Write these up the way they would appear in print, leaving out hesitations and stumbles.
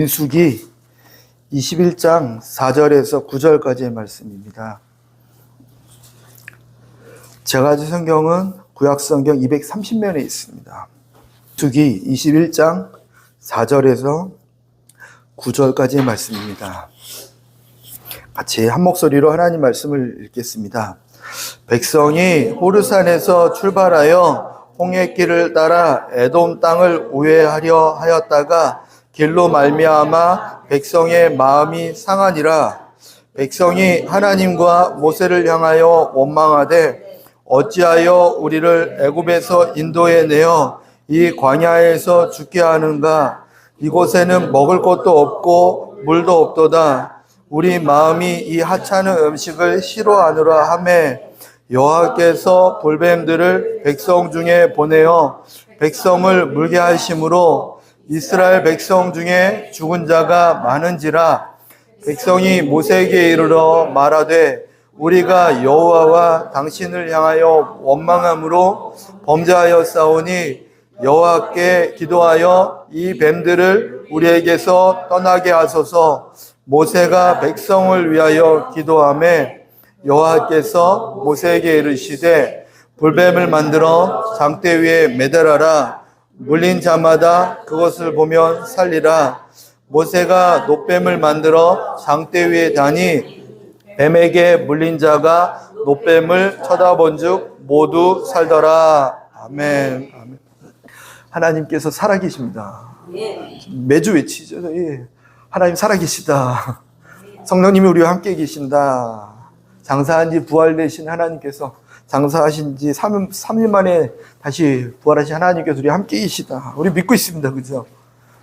민수기 21장 4절에서 9절까지의 말씀입니다. 제가 가진 성경은 구약성경 230면에 있습니다. 민수기 21장 4절에서 9절까지의 말씀입니다. 같이 한 목소리로 하나님 말씀을 읽겠습니다. 백성이 호르산에서 출발하여 홍해길을 따라 에돔 땅을 우회하려 하였다가 길로 말미암아 백성의 마음이 상하니라. 백성이 하나님과 모세를 향하여 원망하되 어찌하여 우리를 애굽에서 인도해 내어 이 광야에서 죽게 하는가? 이곳에는 먹을 것도 없고 물도 없도다. 우리 마음이 이 하찮은 음식을 싫어하느라 하매 여호와께서 볼뱀들을 백성 중에 보내어 백성을 물게 하심으로 이스라엘 백성 중에 죽은 자가 많은지라. 백성이 모세에게 이르러 말하되 우리가 여호와와 당신을 향하여 원망함으로 범죄하였사오니 여호와께 기도하여 이 뱀들을 우리에게서 떠나게 하소서. 모세가 백성을 위하여 기도하매 여호와께서 모세에게 이르시되 볼뱀을 만들어 장대 위에 매달아라. 물린 자마다 그것을 보면 살리라. 모세가 놋뱀을 만들어 장대 위에 다니 뱀에게 물린 자가 놋뱀을 쳐다본 즉 모두 살더라. 아멘. 아멘. 하나님께서 살아계십니다. 매주 외치죠. 하나님 살아계시다. 성령님이 우리와 함께 계신다. 장사한 지 부활되신 하나님께서 장사하신 지 3일 만에 다시 부활하신 하나님께서 우리 함께 계시다. 우리 믿고 있습니다. 그죠?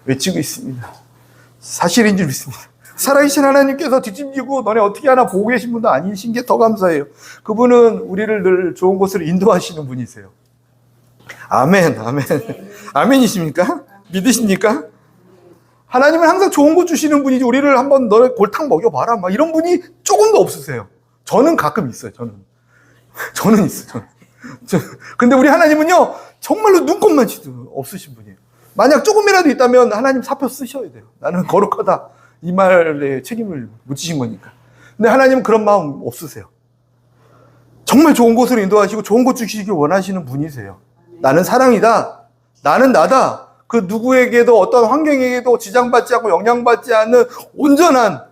외치고 있습니다. 사실인 줄 믿습니다. 살아계신 하나님께서 뒤집지고 너네 어떻게 하나 보고 계신 분도 아니신 게 더 감사해요. 그분은 우리를 늘 좋은 곳으로 인도하시는 분이세요. 아멘, 아멘. 아멘이십니까? 믿으십니까? 하나님은 항상 좋은 거 주시는 분이지 우리를 한번 너네 골탕 먹여봐라 막 이런 분이 조금도 없으세요. 저는 가끔 있어요. 저는 있어요. 근데 우리 하나님은요 정말로 눈꼽만치도 없으신 분이에요. 만약 조금이라도 있다면 하나님 사표 쓰셔야 돼요. 나는 거룩하다 이 말에 책임을 묻히신 거니까. 근데 하나님은 그런 마음 없으세요. 정말 좋은 곳으로 인도하시고 좋은 곳 주시길 원하시는 분이세요. 나는 사랑이다. 나는 나다. 그 누구에게도 어떤 환경에게도 지장받지 않고 영향받지 않는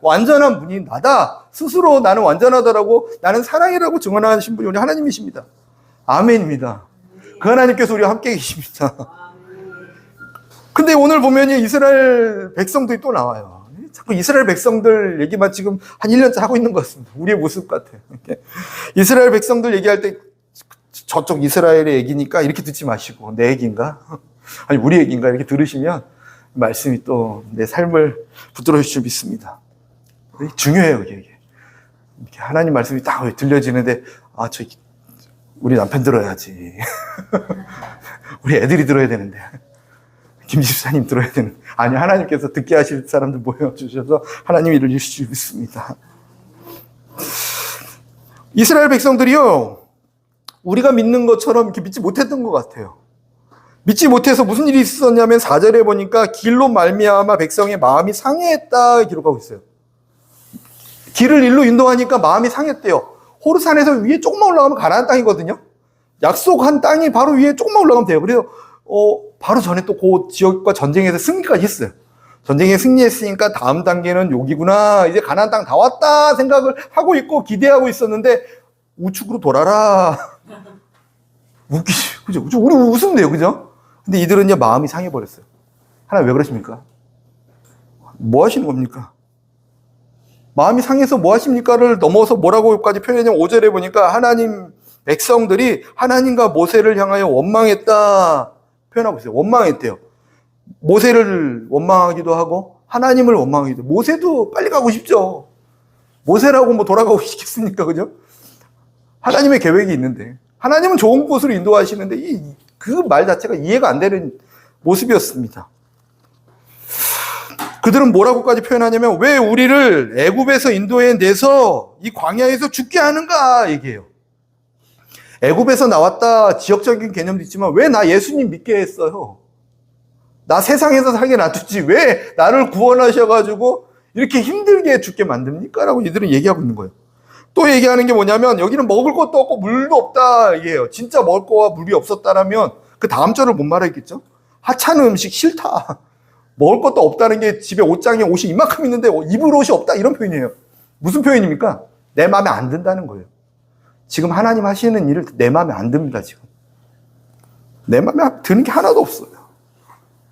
완전한 분이 나다. 스스로 나는 완전하다라고 나는 사랑이라고 증언하신 분이 우리 하나님이십니다. 아멘입니다. 그 하나님께서 우리와 함께 계십니다. 근데 오늘 보면 이스라엘 백성들이 또 나와요. 자꾸 이스라엘 백성들 얘기만 지금 한 1년째 하고 있는 것 같습니다. 우리의 모습 같아요. 이스라엘 백성들 얘기할 때 저쪽 이스라엘의 얘기니까 이렇게 듣지 마시고 내 얘기인가? 아니 우리 얘기인가? 이렇게 들으시면 말씀이 또 내 삶을 붙들어 주실 줄 믿습니다. 중요해요. 이게 이렇게 하나님 말씀이 딱 들려지는데 우리 남편 들어야지. 우리 애들이 들어야 되는데 김 집사님 들어야 되는데 아니 하나님께서 듣게 하실 사람들 모여주셔서 하나님이 이루실 줄 믿습니다. 이스라엘 백성들이요 우리가 믿는 것처럼 이렇게 믿지 못했던 것 같아요. 믿지 못해서 무슨 일이 있었냐면 4절에 보니까 길로 말미암아 백성의 마음이 상해했다 기록하고 있어요. 길을 일로 인도하니까 마음이 상했대요. 호르산에서 위에 조금만 올라가면 가나안 땅이거든요. 약속한 땅이 바로 위에 조금만 올라가면 돼요. 그래서 바로 전에 또 그 지역과 전쟁에서 승리까지 했어요. 전쟁에 승리했으니까 다음 단계는 여기구나. 이제 가나안 땅 다 왔다 생각을 하고 있고 기대하고 있었는데 우측으로 돌아라. 웃기죠. 그죠? 우리 웃으면 돼요. 그죠? 근데 이들은요, 마음이 상해버렸어요. 하나님 왜 그러십니까? 뭐 하시는 겁니까? 마음이 상해서 뭐 하십니까를 넘어서 뭐라고까지 표현했냐면 5절에 보니까 하나님 백성들이 하나님과 모세를 향하여 원망했다 표현하고 있어요. 원망했대요. 모세를 원망하기도 하고 하나님을 원망하기도 하고. 모세도 빨리 가고 싶죠. 모세라고 뭐 돌아가고 싶겠습니까? 그죠? 하나님의 계획이 있는데 하나님은 좋은 곳으로 인도하시는데 그 말 자체가 이해가 안 되는 모습이었습니다. 그들은 뭐라고까지 표현하냐면 왜 우리를 애굽에서 인도해 내서 이 광야에서 죽게 하는가 얘기해요. 애굽에서 나왔다 지역적인 개념도 있지만 왜 나 예수님 믿게 했어요? 나 세상에서 살게 놔두지 왜 나를 구원하셔가지고 이렇게 힘들게 죽게 만듭니까? 라고 이들은 얘기하고 있는 거예요. 또 얘기하는 게 뭐냐면 여기는 먹을 것도 없고 물도 없다 이게요. 진짜 먹을 거와 물이 없었다라면 그 다음 절을 못 말하겠죠. 하찮은 음식 싫다. 먹을 것도 없다는 게 집에 옷장에 옷이 이만큼 있는데 입을 옷이 없다 이런 표현이에요. 무슨 표현입니까? 내 마음에 안 든다는 거예요. 지금 하나님 하시는 일을 내 마음에 안 듭니다. 지금 내 마음에 드는 게 하나도 없어요.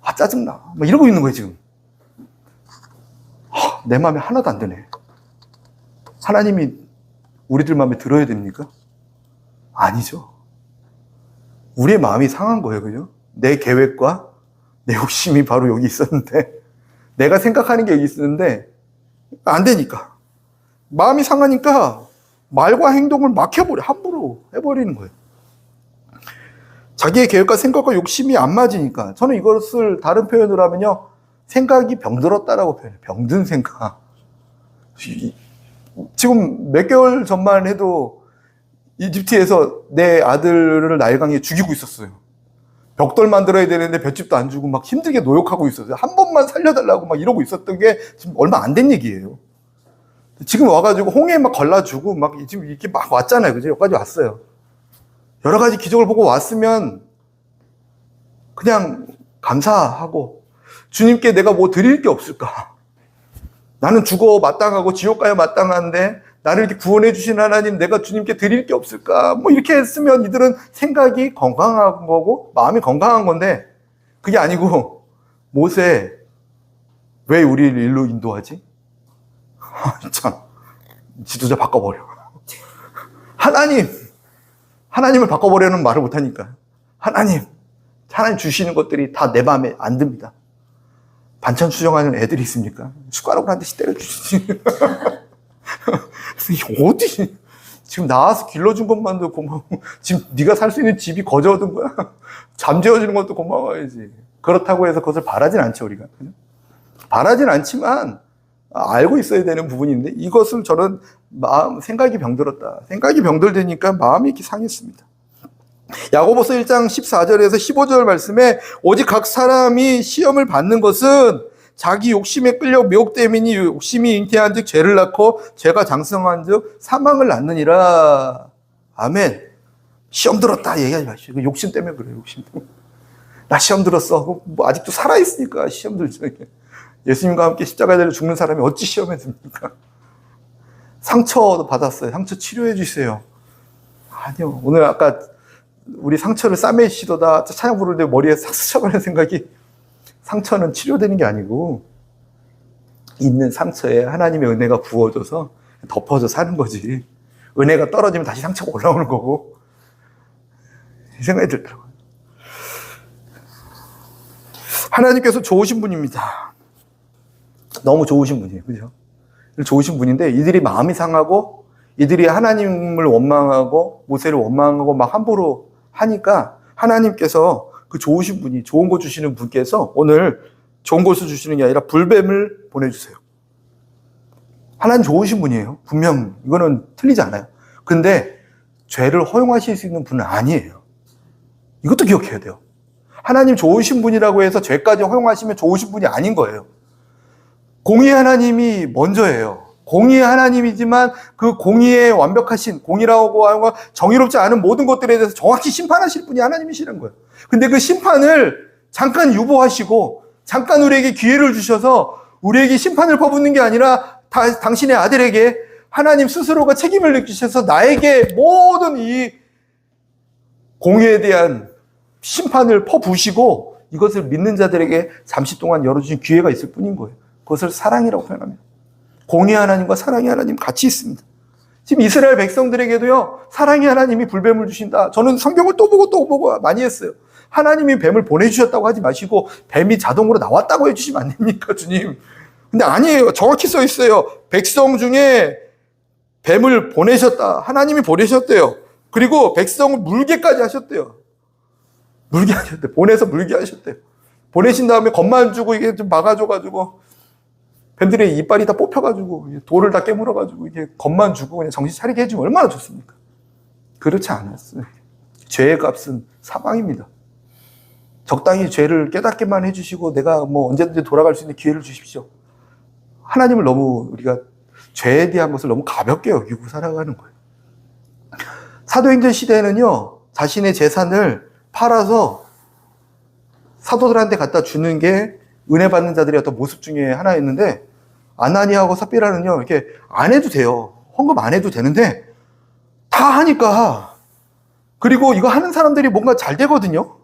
아 짜증나 막 이러고 있는 거예요 지금. 내 마음에 하나도 안 드네. 하나님이 우리들 마음에 들어야 됩니까? 아니죠. 우리의 마음이 상한 거예요. 그죠? 내 계획과 내 욕심이 바로 여기 있었는데 내가 생각하는 게 여기 있었는데 안 되니까 마음이 상하니까 말과 행동을 막혀버려. 함부로 해버리는 거예요. 자기의 계획과 생각과 욕심이 안 맞으니까. 저는 이것을 다른 표현으로 하면요, 생각이 병들었다라고 표현해요. 병든 생각. 지금 몇 개월 전만 해도 이집트에서 내 아들을 나일강에 죽이고 있었어요. 벽돌 만들어야 되는데 볏집도 안 주고 막 힘들게 노력하고 있었어요. 한 번만 살려달라고 막 이러고 있었던 게 지금 얼마 안 된 얘기예요. 지금 와가지고 홍해 막 걸러주고 막 지금 이렇게 막 왔잖아요. 그죠? 여기까지 왔어요. 여러 가지 기적을 보고 왔으면 그냥 감사하고 주님께 내가 뭐 드릴 게 없을까? 나는 죽어 마땅하고 지옥 가야 마땅한데 나를 이렇게 구원해 주신 하나님 내가 주님께 드릴 게 없을까? 뭐 이렇게 했으면 이들은 생각이 건강한 거고 마음이 건강한 건데 그게 아니고 모세 왜 우리를 일로 인도하지? 참 지도자 바꿔버려. 하나님을 바꿔버려는 말을 못하니까 하나님 주시는 것들이 다 내 마음에 안 듭니다. 반찬 수정하는 애들이 있습니까? 숟가락으로 한 대씩 때려주시지. 어디 지금 나와서 길러준 것만도 고마워. 지금 네가 살 수 있는 집이 거저 얻은 거야. 잠재워주는 것도 고마워야지. 그렇다고 해서 그것을 바라진 않죠 우리가. 바라진 않지만 알고 있어야 되는 부분인데 이것을 저는 생각이 병들었다. 생각이 병들되니까 마음이 이렇게 상했습니다. 야고보서 1장 14절에서 15절 말씀에 오직 각 사람이 시험을 받는 것은 자기 욕심에 끌려 미혹됨이니 욕심이 잉태한 즉 죄를 낳고 죄가 장성한 즉 사망을 낳느니라. 아멘. 시험 들었다 얘기하지 마시고 욕심 때문에 그래요. 욕심 때문에. 나 시험 들었어. 뭐 아직도 살아있으니까 시험 들죠. 예수님과 함께 십자가에 달려 죽는 사람이 어찌 시험했습니까? 상처도 받았어요. 상처 치료해 주세요. 아니요. 오늘 아까 우리 상처를 싸매시도다 찬양 부를 때 머리에 싹 스쳐가는 생각이 상처는 치료되는 게 아니고 있는 상처에 하나님의 은혜가 부어져서 덮어져 사는 거지. 은혜가 떨어지면 다시 상처가 올라오는 거고. 이 생각이 들더라고요. 하나님께서 좋으신 분입니다. 너무 좋으신 분이에요. 그죠? 좋으신 분인데 이들이 마음이 상하고 이들이 하나님을 원망하고 모세를 원망하고 막 함부로 하니까 하나님께서 그 좋으신 분이 좋은 거 주시는 분께서 오늘 좋은 것을 주시는 게 아니라 불뱀을 보내주세요. 하나님 좋으신 분이에요. 분명 이거는 틀리지 않아요. 근데 죄를 허용하실 수 있는 분은 아니에요. 이것도 기억해야 돼요. 하나님 좋으신 분이라고 해서 죄까지 허용하시면 좋으신 분이 아닌 거예요. 공의 하나님이 먼저예요. 공의의 하나님이지만 그 공의의 완벽하신 공의라고 하는 거 정의롭지 않은 모든 것들에 대해서 정확히 심판하실 분이 하나님이시는 거예요. 근데 그 심판을 잠깐 유보하시고 잠깐 우리에게 기회를 주셔서 우리에게 심판을 퍼붓는 게 아니라 당신의 아들에게 하나님 스스로가 책임을 느끼셔서 나에게 모든 이 공의에 대한 심판을 퍼부으시고 이것을 믿는 자들에게 잠시 동안 열어주신 기회가 있을 뿐인 거예요. 그것을 사랑이라고 표현합니다. 공의 하나님과 사랑의 하나님 같이 있습니다. 지금 이스라엘 백성들에게도요, 사랑의 하나님이 불뱀을 주신다. 저는 성경을 또 보고 많이 했어요. 하나님이 뱀을 보내주셨다고 하지 마시고 뱀이 자동으로 나왔다고 해주시면 안 됩니까, 주님? 근데 아니에요. 정확히 써 있어요. 백성 중에 뱀을 보내셨다. 하나님이 보내셨대요. 그리고 백성을 물게까지 하셨대요. 물게 하셨대요. 보내서 물게 하셨대요. 보내신 다음에 겁만 주고 이게 좀 막아줘가지고 뱀들의 이빨이 다 뽑혀가지고 돌을 다 깨물어가지고 이게 겁만 주고 그냥 정신 차리게 해주면 얼마나 좋습니까? 그렇지 않았어요. 죄의 값은 사망입니다. 적당히 죄를 깨닫게만 해주시고 내가 뭐 언제든지 돌아갈 수 있는 기회를 주십시오. 하나님을 너무 우리가 죄에 대한 것을 너무 가볍게 여기고 살아가는 거예요. 사도행전 시대에는요, 자신의 재산을 팔아서 사도들한테 갖다 주는 게 은혜 받는 자들의 어떤 모습 중에 하나였는데, 아나니아하고 삽비라는요, 이렇게 안 해도 돼요. 헌금 안 해도 되는데, 다 하니까. 그리고 이거 하는 사람들이 뭔가 잘 되거든요.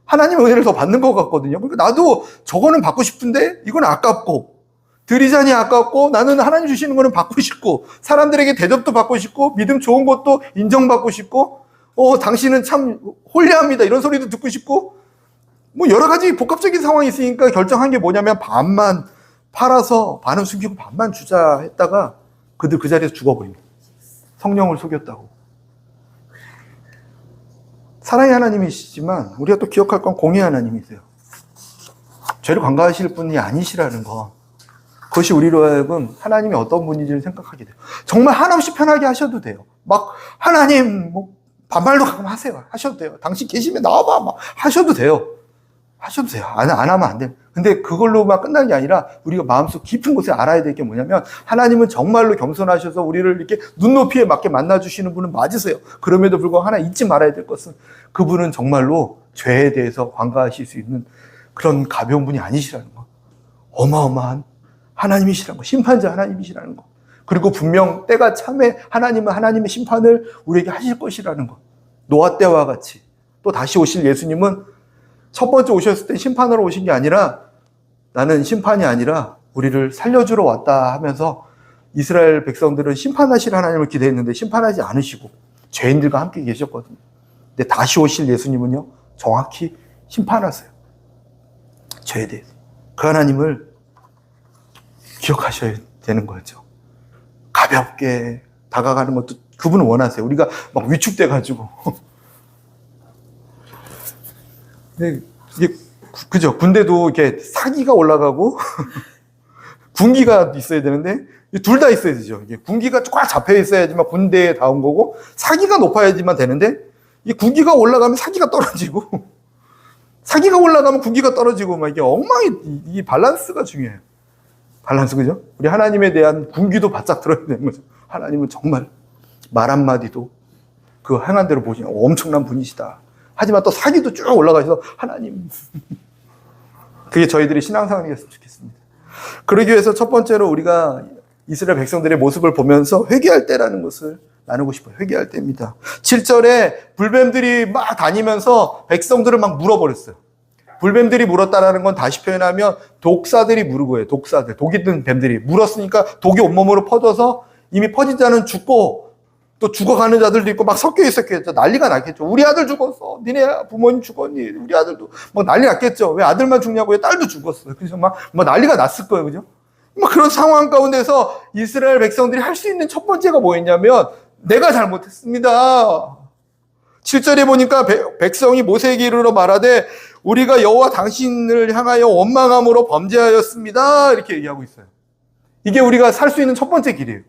하나님의 은혜를 더 받는 것 같거든요. 그러니까 나도 저거는 받고 싶은데, 이건 아깝고, 드리자니 아깝고, 나는 하나님 주시는 거는 받고 싶고, 사람들에게 대접도 받고 싶고, 믿음 좋은 것도 인정받고 싶고, 당신은 참 홀리합니다. 이런 소리도 듣고 싶고, 뭐 여러 가지 복합적인 상황이 있으니까 결정한 게 뭐냐면 반만 팔아서 반은 숨기고 반만 주자 했다가 그들 그 자리에서 죽어버립니다. 성령을 속였다고. 사랑의 하나님이시지만 우리가 또 기억할 건 공의 하나님이세요. 죄를 관가하실 분이 아니시라는 거. 그것이 우리로 하여금 하나님이 어떤 분인지를 생각하게 돼요. 정말 한없이 편하게 하셔도 돼요. 막 하나님 뭐 반말도 가끔 하세요. 하셔도 돼요. 당신 계시면 나와봐. 막 하셔도 돼요. 하셔도 돼요. 안 하면 안 돼요. 근데 그걸로만 끝나는 게 아니라 우리가 마음속 깊은 곳에 알아야 될 게 뭐냐면 하나님은 정말로 겸손하셔서 우리를 이렇게 눈높이에 맞게 만나주시는 분은 맞으세요. 그럼에도 불구하고 하나 잊지 말아야 될 것은 그분은 정말로 죄에 대해서 관가하실 수 있는 그런 가벼운 분이 아니시라는 거. 어마어마한 하나님이시라는 거. 심판자 하나님이시라는 거. 그리고 분명 때가 참에 하나님은 하나님의 심판을 우리에게 하실 것이라는 거. 노아 때와 같이 또 다시 오실 예수님은 첫 번째 오셨을 때 심판으로 오신 게 아니라 나는 심판이 아니라 우리를 살려주러 왔다 하면서 이스라엘 백성들은 심판하실 하나님을 기대했는데 심판하지 않으시고 죄인들과 함께 계셨거든요. 근데 다시 오실 예수님은요, 정확히 심판하세요. 죄에 대해서. 그 하나님을 기억하셔야 되는 거죠. 가볍게 다가가는 것도 그분은 원하세요. 우리가 막 위축돼가지고. 근데 이게 그죠? 군대도 이렇게 사기가 올라가고 군기가 있어야 되는데 둘 다 있어야 되죠. 이게 군기가 꽉 잡혀 있어야지만 군대에 닿은 거고 사기가 높아야지만 되는데 이 군기가 올라가면 사기가 떨어지고 사기가 올라가면 군기가 떨어지고 막 이게 엉망이 이 밸런스가 중요해요. 밸런스 그죠? 우리 하나님에 대한 군기도 바짝 들어야 되는 거죠. 하나님은 정말 말 한마디도 그 행한 대로 보시면 엄청난 분이시다. 하지만 또 사기도 쭉 올라가셔서 하나님 그게 저희들의 신앙생활이었으면 좋겠습니다. 그러기 위해서 첫 번째로 우리가 이스라엘 백성들의 모습을 보면서 회개할 때라는 것을 나누고 싶어요. 회개할 때입니다. 7절에 불뱀들이 막 다니면서 백성들을 막 물어버렸어요. 불뱀들이 물었다라는 건 다시 표현하면 독사들이 물은 거예요. 독사들, 독이 든 뱀들이 물었으니까 독이 온몸으로 퍼져서 이미 퍼진 자는 죽고 또 죽어가는 자들도 있고 막 섞여 있었겠죠. 난리가 났겠죠. 우리 아들 죽었어. 니네 부모님 죽었니? 우리 아들도 막 난리 났겠죠. 왜 아들만 죽냐고 왜 딸도 죽었어. 그래서 막 난리가 났을 거예요. 그죠? 막 그런 상황 가운데서 이스라엘 백성들이 할 수 있는 첫 번째가 뭐였냐면 내가 잘못했습니다. 7절에 보니까 백성이 모세에게 이르러 말하되 우리가 여호와 당신을 향하여 원망함으로 범죄하였습니다. 이렇게 얘기하고 있어요. 이게 우리가 살 수 있는 첫 번째 길이에요.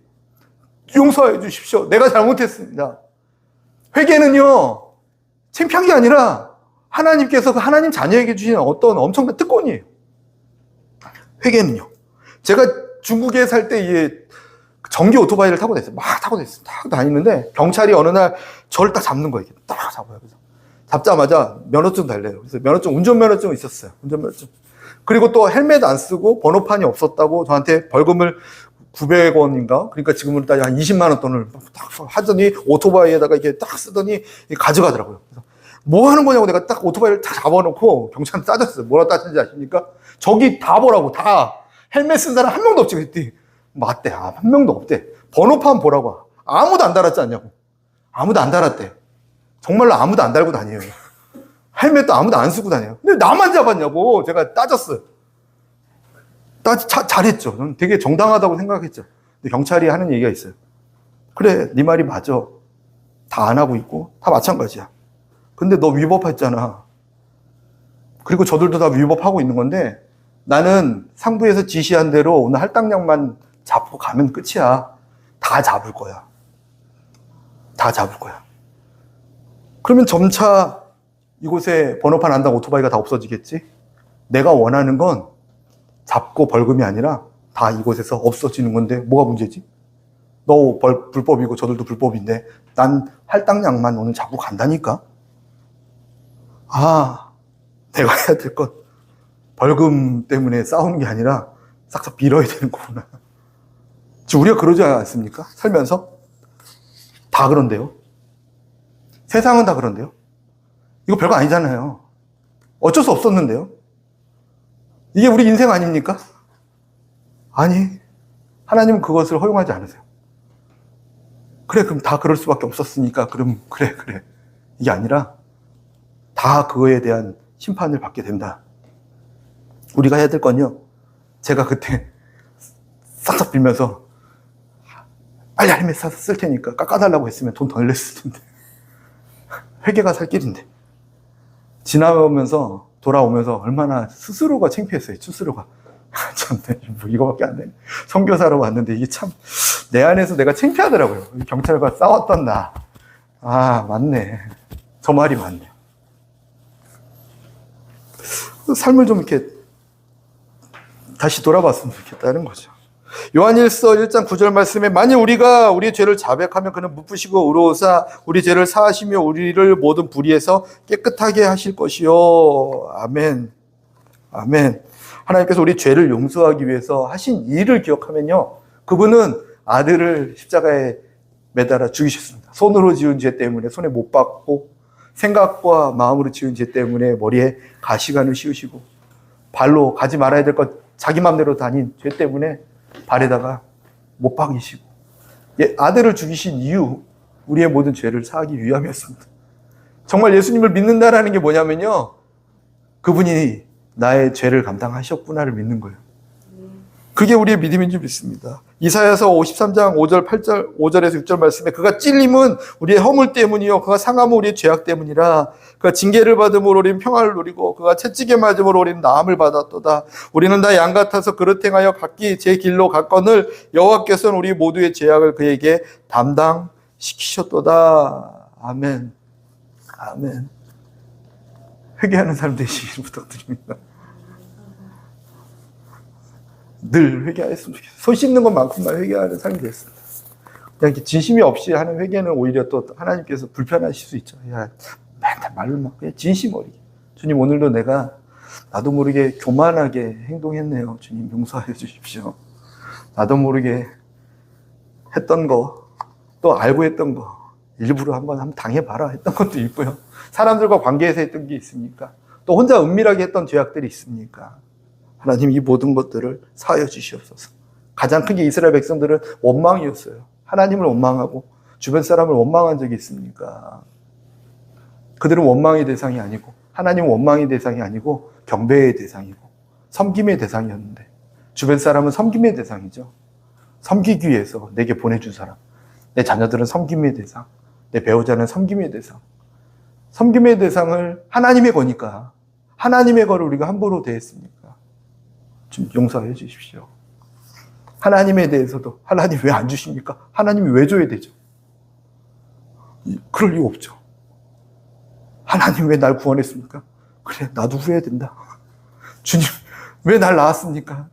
용서해 주십시오. 내가 잘못했습니다. 회개는요, 창피한 게 아니라 하나님께서 그 하나님 자녀에게 주시는 어떤 엄청난 특권이에요. 회개는요. 제가 중국에 살 때 이 전기 오토바이를 타고 다녔어요. 막 타고 다녔어요. 타고 다니는데 경찰이 어느 날 저를 딱 잡는 거예요. 딱 잡아요. 그래서 잡자마자 면허증 달래요. 그래서 운전면허증 있었어요. 운전면허증. 그리고 또 헬멧 안 쓰고 번호판이 없었다고 저한테 벌금을 900원인가? 그러니까 지금은 한 20만 원 돈을 딱 하더니 오토바이에다가 이렇게 딱 쓰더니 가져가더라고요. 그래서 뭐 하는 거냐고 내가 딱 오토바이를 딱 잡아놓고 경찰한테 따졌어요. 뭐라 따졌는지 아십니까? 저기 다 보라고, 다. 헬멧 쓴 사람 한 명도 없지. 그랬더니 맞대. 한 명도 없대. 번호판 보라고. 아무도 안 달았지 않냐고. 아무도 안 달았대. 정말로 아무도 안 달고 다녀요. 헬멧도 아무도 안 쓰고 다녀요. 근데 나만 잡았냐고 제가 따졌어요. 잘했죠. 저는 되게 정당하다고 생각했죠. 근데 경찰이 하는 얘기가 있어요. 그래, 네 말이 맞아. 다 안 하고 있고 다 마찬가지야. 근데 너 위법했잖아. 그리고 저들도 다 위법하고 있는 건데 나는 상부에서 지시한 대로 오늘 할당량만 잡고 가면 끝이야. 다 잡을 거야. 다 잡을 거야. 그러면 점차 이곳에 번호판 안 단 오토바이가 다 없어지겠지? 내가 원하는 건 잡고 벌금이 아니라 다 이곳에서 없어지는 건데 뭐가 문제지? 너 불법이고 저들도 불법인데 난 할당량만 오늘 잡고 간다니까? 아, 내가 해야 될 건 벌금 때문에 싸우는 게 아니라 싹싹 빌어야 되는 거구나. 지금 우리가 그러지 않습니까? 살면서? 다 그런데요. 세상은 다 그런데요. 이거 별거 아니잖아요. 어쩔 수 없었는데요. 이게 우리 인생 아닙니까? 아니, 하나님은 그것을 허용하지 않으세요. 그래, 그럼 다 그럴 수밖에 없었으니까, 그럼, 그래. 이게 아니라, 다 그거에 대한 심판을 받게 된다. 우리가 해야 될 건요, 제가 그때 싹싹 빌면서, 빨리 할매 사서 쓸 테니까 깎아달라고 했으면 돈 더 냈을 텐데. 회개가 살 길인데. 지나오면서, 돌아오면서 얼마나 스스로가 창피했어요, 스스로가. 참, 뭐 이거밖에 안 되네. 선교사로 왔는데 이게 참, 내 안에서 내가 창피하더라고요. 경찰과 싸웠던 나. 아, 맞네. 저 말이 맞네. 삶을 좀 이렇게 다시 돌아봤으면 좋겠다는 거죠. 요한일서 1장 9절 말씀에 만일 우리가 우리의 죄를 자백하면 그는 묻으시고 의로우사 우리 죄를 사하시며 우리를 모든 불의에서 깨끗하게 하실 것이요. 아멘. 아멘. 하나님께서 우리 죄를 용서하기 위해서 하신 일을 기억하면요, 그분은 아들을 십자가에 매달아 죽이셨습니다. 손으로 지은 죄 때문에 손에 못 박고, 생각과 마음으로 지은 죄 때문에 머리에 가시관을 씌우시고, 발로 가지 말아야 될 것 자기 마음대로 다닌 죄 때문에 발에다가 못 박이시고, 아들을 죽이신 이유, 우리의 모든 죄를 사하기 위함이었습니다. 정말 예수님을 믿는다라는 게 뭐냐면요, 그분이 나의 죄를 감당하셨구나를 믿는 거예요. 그게 우리의 믿음인 줄 믿습니다. 이사야서 53장 5절, 8절, 5절에서 6절 말씀에 그가 찔림은 우리의 허물 때문이요 그가 상함은 우리의 죄악 때문이라. 그가 징계를 받음으로 우리는 평화를 누리고 그가 채찍에 맞음으로 우리는 나음을 받았도다. 우리는 다 양 같아서 그릇 행하여 각기 제 길로 갔거늘 여호와께서는 우리 모두의 죄악을 그에게 담당시키셨도다. 아멘. 아멘. 회개하는 사람 되시길 부탁드립니다. 늘 회개하였으면 좋겠어요. 손 씻는 것만큼만 회개하는 사람이 됐습니다. 그냥 이렇게 진심이 없이 하는 회개는 오히려 또 하나님께서 불편하실 수 있죠. 야, 맨날 말로 막 그냥 진심 어리게. 주님, 오늘도 내가 나도 모르게 교만하게 행동했네요. 주님, 용서해 주십시오. 나도 모르게 했던 거, 또 알고 했던 거, 일부러 한번 당해봐라 했던 것도 있고요. 사람들과 관계에서 했던 게 있습니까? 또 혼자 은밀하게 했던 죄악들이 있습니까? 하나님, 이 모든 것들을 사하여 주시옵소서. 가장 크게 이스라엘 백성들은 원망이었어요. 하나님을 원망하고 주변 사람을 원망한 적이 있습니까? 그들은 원망의 대상이 아니고, 하나님은 원망의 대상이 아니고 경배의 대상이고 섬김의 대상이었는데, 주변 사람은 섬김의 대상이죠. 섬기기 위해서 내게 보내준 사람, 내 자녀들은 섬김의 대상, 내 배우자는 섬김의 대상. 섬김의 대상을 하나님의 거니까 하나님의 거를 우리가 함부로 대했습니까? 좀 용서해 주십시오. 하나님에 대해서도 하나님 왜 안 주십니까? 하나님이 왜 줘야 되죠? 그럴 이유 없죠. 하나님 왜 날 구원했습니까? 그래, 나도 후회된다. 주님, 왜 날 낳았습니까?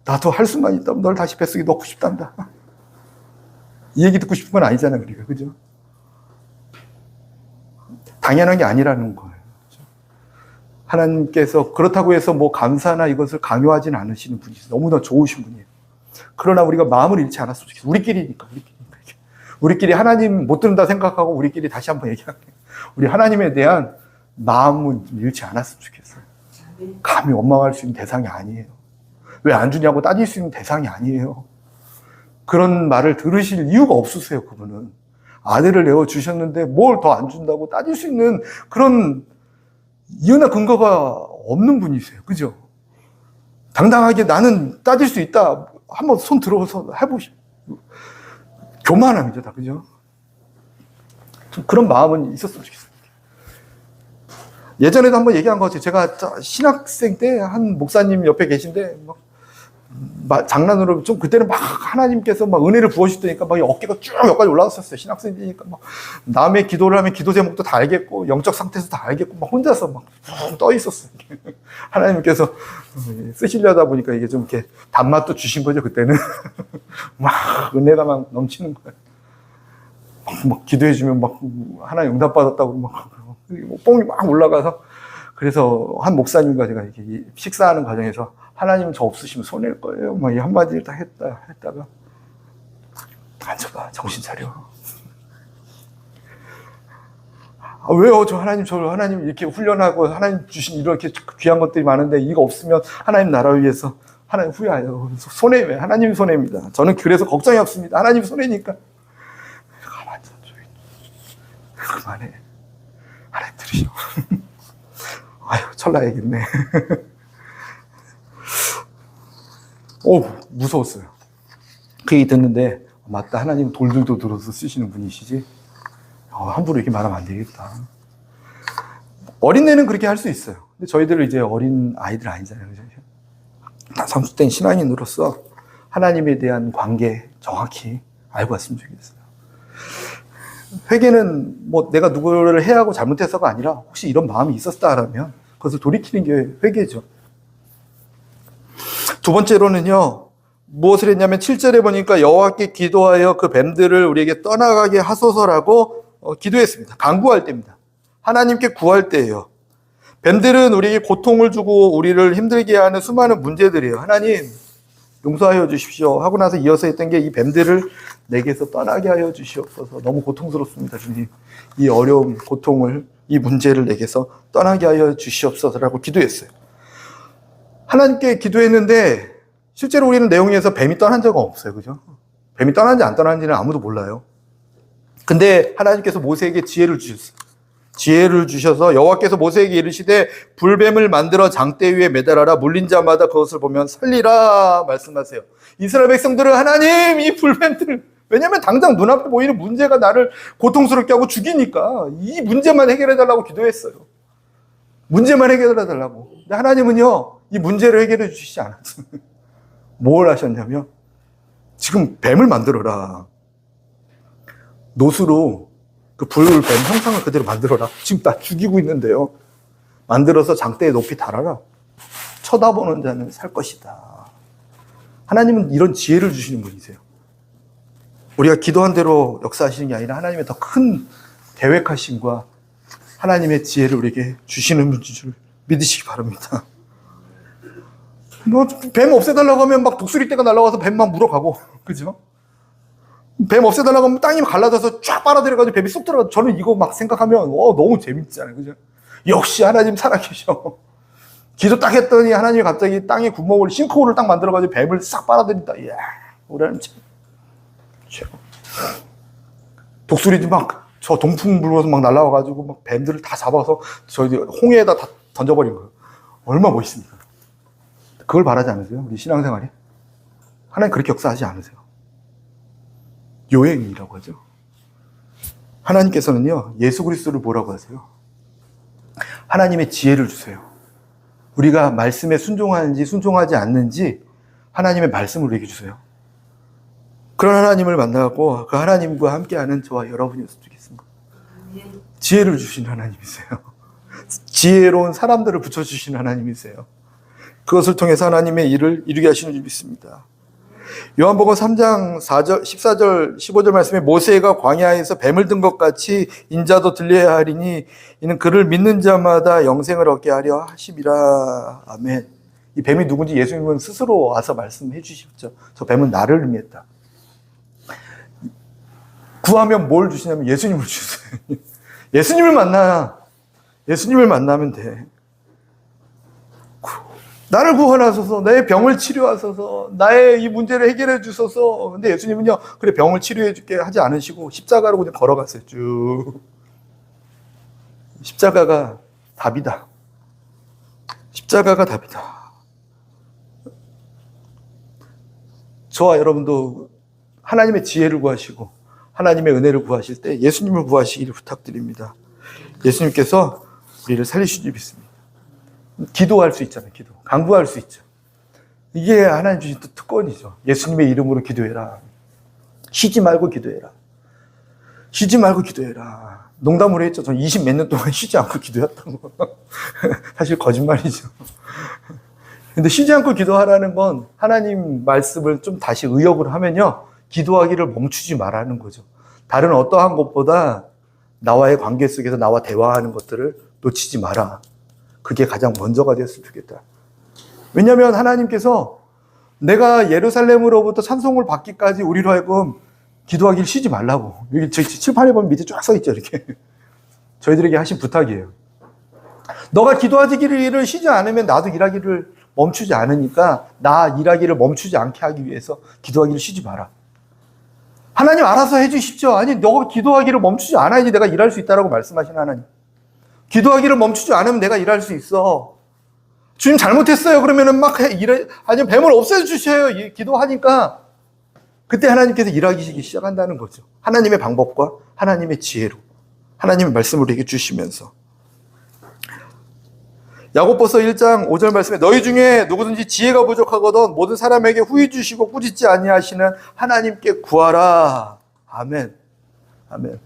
나도 할 수만 있다면 널 다시 뱃속에 넣고 싶단다. 이 얘기 듣고 싶은 건 아니잖아요, 우리가. 그죠? 당연한 게 아니라는 거예요. 하나님께서 그렇다고 해서 뭐 감사나 이것을 강요하지는 않으시는 분이세요. 너무나 좋으신 분이에요. 그러나 우리가 마음을 잃지 않았으면 좋겠어요. 우리끼리 하나님 못 듣는다 생각하고 우리끼리 다시 한번 얘기할게요. 우리 하나님에 대한 마음은 좀 잃지 않았으면 좋겠어요. 감히 원망할 수 있는 대상이 아니에요. 왜 안 주냐고 따질 수 있는 대상이 아니에요. 그런 말을 들으실 이유가 없으세요. 그분은 아들을 내어주셨는데 뭘 더 안 준다고 따질 수 있는 그런 이유나 근거가 없는 분이세요. 그죠? 당당하게 나는 따질 수 있다. 한번 손 들어서 해보시오. 교만함이죠, 다. 그죠? 좀 그런 마음은 있었으면 좋겠어요. 예전에도 한번 얘기한 것 같아요. 제가 신학생 때 한 목사님 옆에 계신데 막 장난으로 좀 그때는 막 하나님께서 막 은혜를 부어주시니까 막 어깨가 쭉 여기까지 올라갔었어요. 신학생이니까 막 남의 기도를 하면 기도 제목도 다 알겠고 영적 상태에서 다 알겠고 막 혼자서 막 떠 있었어요. 하나님께서 쓰시려다 보니까 이게 좀 이렇게 단맛도 주신 거죠. 그때는 막 은혜가 막 넘치는 거예요. 막 기도해주면 막 하나님 응답 받았다고 막 뽕이 막 올라가서 그래서 한 목사님과 제가 이렇게 식사하는 과정에서 하나님은 저 없으시면 손해일 거예요. 막 이 한마디를 딱 했다가 앉아봐, 정신 차려. 아, 왜요? 저 하나님 이렇게 훈련하고 하나님 주신 이렇게 귀한 것들이 많은데 이거 없으면 하나님 나라를 위해서 하나님 후회해요. 손해, 하나님 손해입니다. 저는 그래서 걱정이 없습니다. 하나님 손해니까. 가만히 있어. 그만해. 하나님 들으시오. 아유, 철나야겠네. 무서웠어요. 그 얘기 듣는데, 맞다. 하나님 돌들도 들어서 쓰시는 분이시지. 함부로 이렇게 말하면 안 되겠다. 어린애는 그렇게 할 수 있어요. 근데 저희들은 이제 어린 아이들 아니잖아요. 다 성숙된 신앙인으로서 하나님에 대한 관계 정확히 알고 왔으면 좋겠어요. 회개는 뭐 내가 누구를 해하고 잘못해서가 아니라 혹시 이런 마음이 있었다라면 그것을 돌이키는 게 회개죠. 두 번째로는요, 무엇을 했냐면 7절에 보니까 여호와께 기도하여 그 뱀들을 우리에게 떠나가게 하소서라고 기도했습니다. 간구할 때입니다. 하나님께 구할 때예요. 뱀들은 우리에게 고통을 주고 우리를 힘들게 하는 수많은 문제들이에요. 하나님 용서하여 주십시오 하고 나서 이어서 했던 게 이 뱀들을 내게서 떠나게 하여 주시옵소서. 너무 고통스럽습니다, 주님. 이 어려움, 고통을, 이 문제를 내게서 떠나게 하여 주시옵소서라고 기도했어요. 하나님께 기도했는데 실제로 우리는 내용에서 뱀이 떠난 적은 없어요. 그죠? 뱀이 떠난지 안 떠난지는 아무도 몰라요. 근데 하나님께서 모세에게 지혜를 주셨어요. 지혜를 주셔서 여호와께서 모세에게 이르시되 불뱀을 만들어 장대 위에 매달아라. 물린 자마다 그것을 보면 살리라 말씀하세요. 이스라엘 백성들은 하나님 이 불뱀들, 왜냐하면 당장 눈앞에 보이는 문제가 나를 고통스럽게 하고 죽이니까 이 문제만 해결해달라고 기도했어요. 문제만 해결해달라고. 근데 하나님은요 이 문제를 해결해 주시지 않았어요. 뭘 하셨냐면 지금 뱀을 만들어라. 노수로 그 불뱀 형상을 그대로 만들어라. 지금 나 죽이고 있는데요. 만들어서 장대에 높이 달아라. 쳐다보는 자는 살 것이다. 하나님은 이런 지혜를 주시는 분이세요. 우리가 기도한 대로 역사하시는 게 아니라 하나님의 더 큰 계획하심과 하나님의 지혜를 우리에게 주시는 분인 줄 믿으시기 바랍니다. 뭐 뱀 없애달라고 하면 막 독수리 떼가 날아와서 뱀만 물어가고, 그죠? 뱀 없애달라고 하면 땅이 갈라져서 쫙 빨아들여가지고 뱀이 쏙 들어가. 저는 이거 막 생각하면 너무 재밌잖아요, 그죠? 역시 하나님 살아계셔. 기도 딱 했더니 하나님이 갑자기 땅에 구멍을, 싱크홀을 딱 만들어가지고 뱀을 싹 빨아들인다. 이야, 우리 하나님 최고. 독수리도 막 저 동풍 불어서 막 날아와가지고 막 뱀들을 다 잡아서 저희 홍해에다 다 던져버린 거예요. 얼마나 멋있습니까? 그걸 바라지 않으세요? 우리 신앙생활에? 하나님 그렇게 역사하지 않으세요? 요행이라고 하죠. 하나님께서는요, 예수 그리스도를 뭐라고 하세요? 하나님의 지혜를 주세요. 우리가 말씀에 순종하는지 순종하지 않는지 하나님의 말씀을 우리에게 주세요. 그런 하나님을 만나고 그 하나님과 함께하는 저와 여러분이었으면 좋겠습니다. 지혜를 주신 하나님이세요. 지혜로운 사람들을 붙여주신 하나님이세요. 그것을 통해서 하나님의 일을 이루게 하시는 줄 믿습니다. 요한복음 3장 4절, 14절, 15절 말씀에 모세가 광야에서 뱀을 든 것 같이 인자도 들려야 하리니 이는 그를 믿는 자마다 영생을 얻게 하려 하심이라. 아멘. 이 뱀이 누군지 예수님은 스스로 와서 말씀해 주셨죠. 저 뱀은 나를 의미했다. 구하면 뭘 주시냐면 예수님을 주세요. 예수님을 만나면 돼. 나를 구원하소서, 내 병을 치료하소서, 나의 이 문제를 해결해 주소서. 근데 예수님은요, 그래 병을 치료해 줄게 하지 않으시고 십자가로 그냥 걸어갔어요. 쭉. 십자가가 답이다. 십자가가 답이다. 저와 여러분도 하나님의 지혜를 구하시고 하나님의 은혜를 구하실 때 예수님을 구하시기를 부탁드립니다. 예수님께서 우리를 살리시기 믿습니다. 기도할 수 있잖아요. 기도. 간구할 수 있죠. 이게 하나님 주신 특권이죠. 예수님의 이름으로 기도해라. 쉬지 말고 기도해라. 쉬지 말고 기도해라. 농담으로 했죠. 전 20 몇 년 동안 쉬지 않고 기도했다고. 사실 거짓말이죠. 근데 쉬지 않고 기도하라는 건 하나님 말씀을 좀 다시 의역을 하면요. 기도하기를 멈추지 말라는 거죠. 다른 어떠한 것보다 나와의 관계 속에서 나와 대화하는 것들을 놓치지 마라. 그게 가장 먼저가 되었으면 좋겠다. 왜냐하면 하나님께서 내가 예루살렘으로부터 찬송을 받기까지 우리로 하여금 기도하기를 쉬지 말라고. 여기 칠판에 보면 밑에 쫙 써 있죠, 이렇게. 저희들에게 하신 부탁이에요. 너가 기도하기를 쉬지 않으면 나도 일하기를 멈추지 않으니까 나 일하기를 멈추지 않게 하기 위해서 기도하기를 쉬지 마라. 하나님 알아서 해주십시오. 아니, 너가 기도하기를 멈추지 않아야지 내가 일할 수 있다라고 말씀하시는 하나님. 기도하기를 멈추지 않으면 내가 일할 수 있어. 주님 잘못했어요. 그러면은 막 아니면 뱀을 없애주셔요. 기도하니까 그때 하나님께서 일하기 시작한다는 거죠. 하나님의 방법과 하나님의 지혜로 하나님의 말씀을 우리에게 주시면서 야고보서 1장 5절 말씀에 너희 중에 누구든지 지혜가 부족하거든 모든 사람에게 후히 주시고 꾸짖지 아니하시는 하나님께 구하라. 아멘. 아멘.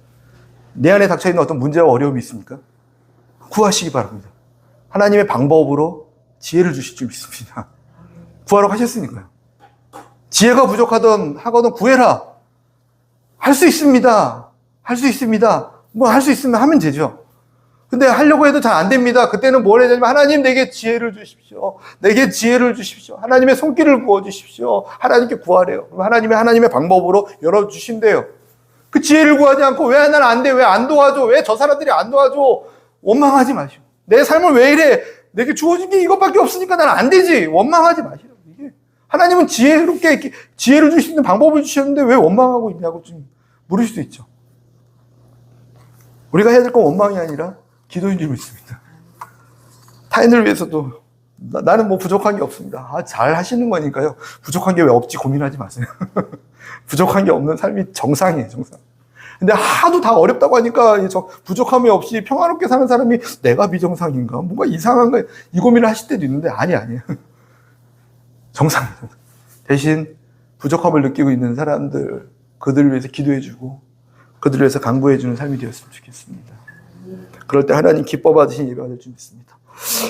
내 안에 닥쳐있는 어떤 문제와 어려움이 있습니까? 구하시기 바랍니다. 하나님의 방법으로 지혜를 주실 줄 믿습니다. 구하라고 하셨으니까요. 지혜가 부족하든 하거든 구해라. 할 수 있습니다. 할 수 있습니다. 뭐 할 수 있으면 하면 되죠. 근데 하려고 해도 잘 안 됩니다. 그때는 뭘 해야 되냐면 하나님 내게 지혜를 주십시오. 내게 지혜를 주십시오. 하나님의 손길을 부어주십시오. 하나님께 구하래요. 하나님의 방법으로 열어주신대요. 그 지혜를 구하지 않고 왜 난 안 돼? 왜 안 도와줘? 왜 저 사람들이 안 도와줘? 원망하지 마시고. 내 삶을 왜 이래? 내게 주어진 게 이것밖에 없으니까 난 안 되지. 원망하지 마시라고. 이게 하나님은 지혜롭게 이렇게 지혜를 주시는 방법을 주셨는데 왜 원망하고 있냐고 좀 물을 수도 있죠. 우리가 해야 될 건 원망이 아니라 기도인 줄 믿습니다. 타인을 위해서도 나는 뭐 부족한 게 없습니다. 잘 하시는 거니까요. 부족한 게 왜 없지 고민하지 마세요. 부족한 게 없는 삶이 정상이에요, 정상. 근데 하도 다 어렵다고 하니까 부족함이 없이 평화롭게 사는 사람이 내가 비정상인가? 뭔가 이상한 거, 이 고민을 하실 때도 있는데 아니에요. 정상이에요. 대신 부족함을 느끼고 있는 사람들, 그들을 위해서 기도해주고 그들을 위해서 강구해주는 삶이 되었으면 좋겠습니다. 그럴 때 하나님 기뻐 받으신 예배가 될 줄 믿습니다.